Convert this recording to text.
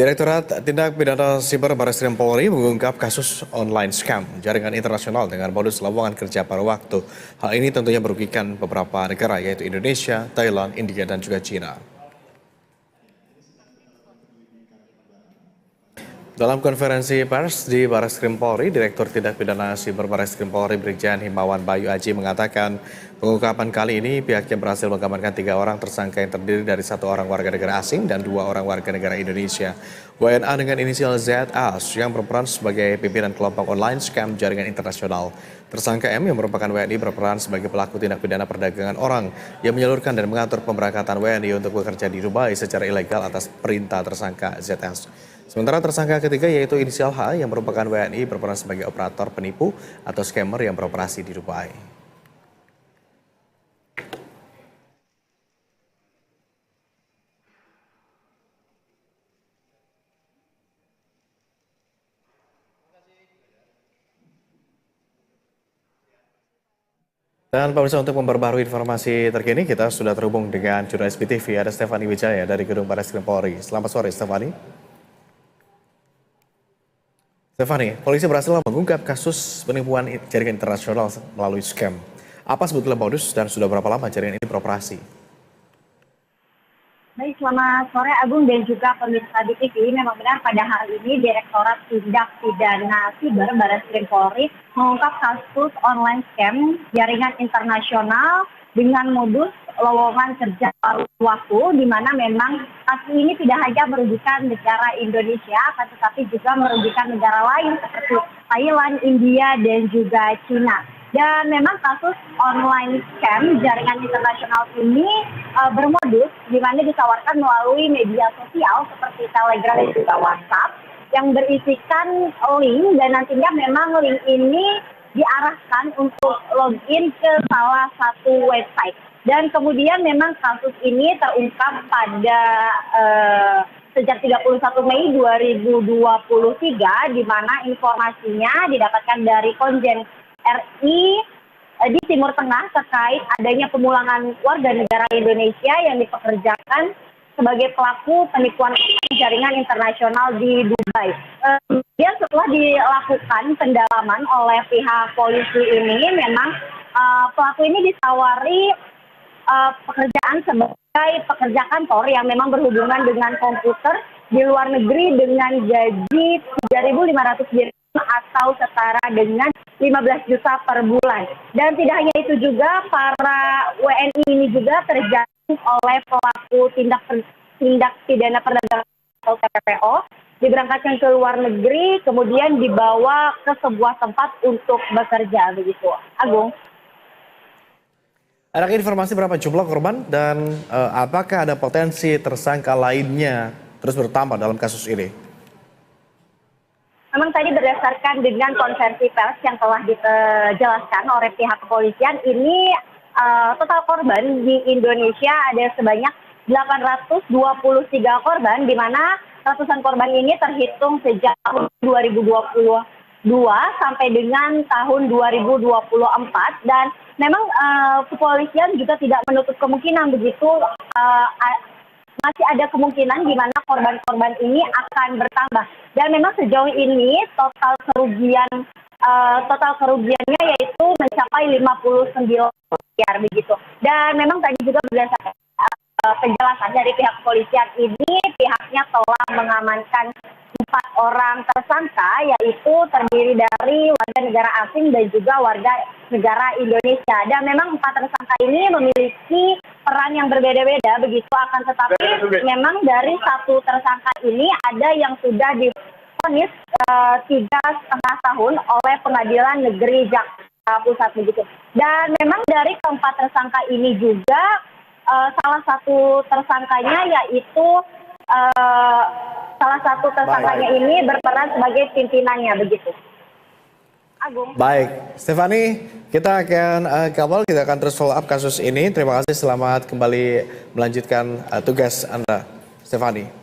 Direktorat Tindak Pidana Siber Barreskrim Polri mengungkap kasus online scam jaringan internasional dengan modus lowongan kerja paruh waktu. Hal ini tentunya merugikan beberapa negara yaitu Indonesia, Thailand, India, dan juga China. Dalam konferensi pers di Barreskrim Polri, Direktur Tindak Pidana Siber Barreskrim Polri Brigjen Himawan Bayu Aji mengatakan pengungkapan kali ini pihaknya berhasil mengamankan 3 orang tersangka yang terdiri dari 1 orang warga negara asing dan 2 orang warga negara Indonesia. WNA dengan inisial ZAS yang berperan sebagai pimpinan kelompok online scam jaringan internasional. Tersangka M yang merupakan WNI berperan sebagai pelaku tindak pidana perdagangan orang yang menyalurkan dan mengatur pemberangkatan WNI untuk bekerja di Dubai secara ilegal atas perintah tersangka ZS. Sementara tersangka ketiga yaitu inisial H yang merupakan WNI berperan sebagai operator penipu atau scammer yang beroperasi di Dubai. Dan pemirsa, untuk memperbarui informasi terkini kita sudah terhubung dengan jurnalis BTV ada Stefani Wijaya dari Gedung Barreskrim Polri. Selamat sore Stefani. Stefani, polisi berhasil mengungkap kasus penipuan jaringan internasional melalui scam. Apa sebetulnya modus dan sudah berapa lama jaringan ini beroperasi? Baik, selamat sore Agung dan juga pemirsa BTV. Memang benar pada hari ini Direktorat Tindak Pidana Siber Barreskrim Polri mengungkap kasus online scam jaringan internasional dengan modus lowongan kerja paruh waktu, di mana memang kasus ini tidak hanya merugikan negara Indonesia, akan tetapi juga merugikan negara lain seperti Thailand, India, dan juga China. Dan memang kasus online scam jaringan internasional ini bermodus di mana ditawarkan melalui media sosial seperti Telegram dan juga WhatsApp yang berisikan link, dan nantinya memang link ini diarahkan untuk login ke salah satu website. Dan kemudian memang kasus ini terungkap pada sejak 31 Mei 2023, di mana informasinya didapatkan dari Konjen RI di Timur Tengah terkait adanya pemulangan warga negara Indonesia yang dipekerjakan sebagai pelaku penipuan jaringan internasional di Dubai. Kemudian setelah dilakukan pendalaman oleh pihak polisi ini, memang pelaku ini ditawari pekerjaan sebagai pekerja kantor yang memang berhubungan dengan komputer di luar negeri dengan gaji 3.500 dirham atau setara dengan 15 juta per bulan. Dan tidak hanya itu juga, para WNI ini juga terjaring oleh pelaku tindak pidana perdagangan atau TPPO, diberangkatkan ke luar negeri, kemudian dibawa ke sebuah tempat untuk bekerja, begitu. Agung. Ada informasi berapa jumlah korban dan apakah ada potensi tersangka lainnya terus bertambah dalam kasus ini? Memang tadi berdasarkan dengan konferensi pers yang telah dijelaskan oleh pihak kepolisian, ini total korban di Indonesia ada sebanyak 823 korban, di mana ratusan korban ini terhitung sejak tahun 2022 sampai dengan tahun 2024, dan memang kepolisian juga tidak menutup kemungkinan begitu, masih ada kemungkinan di mana korban-korban ini akan bertambah. Dan memang sejauh ini total kerugiannya yaitu mencapai 59 miliar begitu. Dan memang tadi juga berdasarkan penjelasan dari pihak kepolisian ini, pihaknya telah mengamankan 4 orang tersangka, yaitu terdiri dari warga negara asing dan juga warga negara Indonesia. Dan memang 4 tersangka ini memiliki peran yang berbeda-beda begitu, akan tetapi memang dari 1 tersangka ini ada yang sudah divonis 3,5 tahun oleh Pengadilan Negeri Jakarta Pusat begitu. Dan memang dari keempat tersangka ini juga salah satu tersangkanya yaitu ini berperan sebagai pimpinannya begitu. Agung. Baik, Stefani, kita akan kawal, kita akan terus follow up kasus ini. Terima kasih, selamat kembali melanjutkan tugas Anda, Stefani.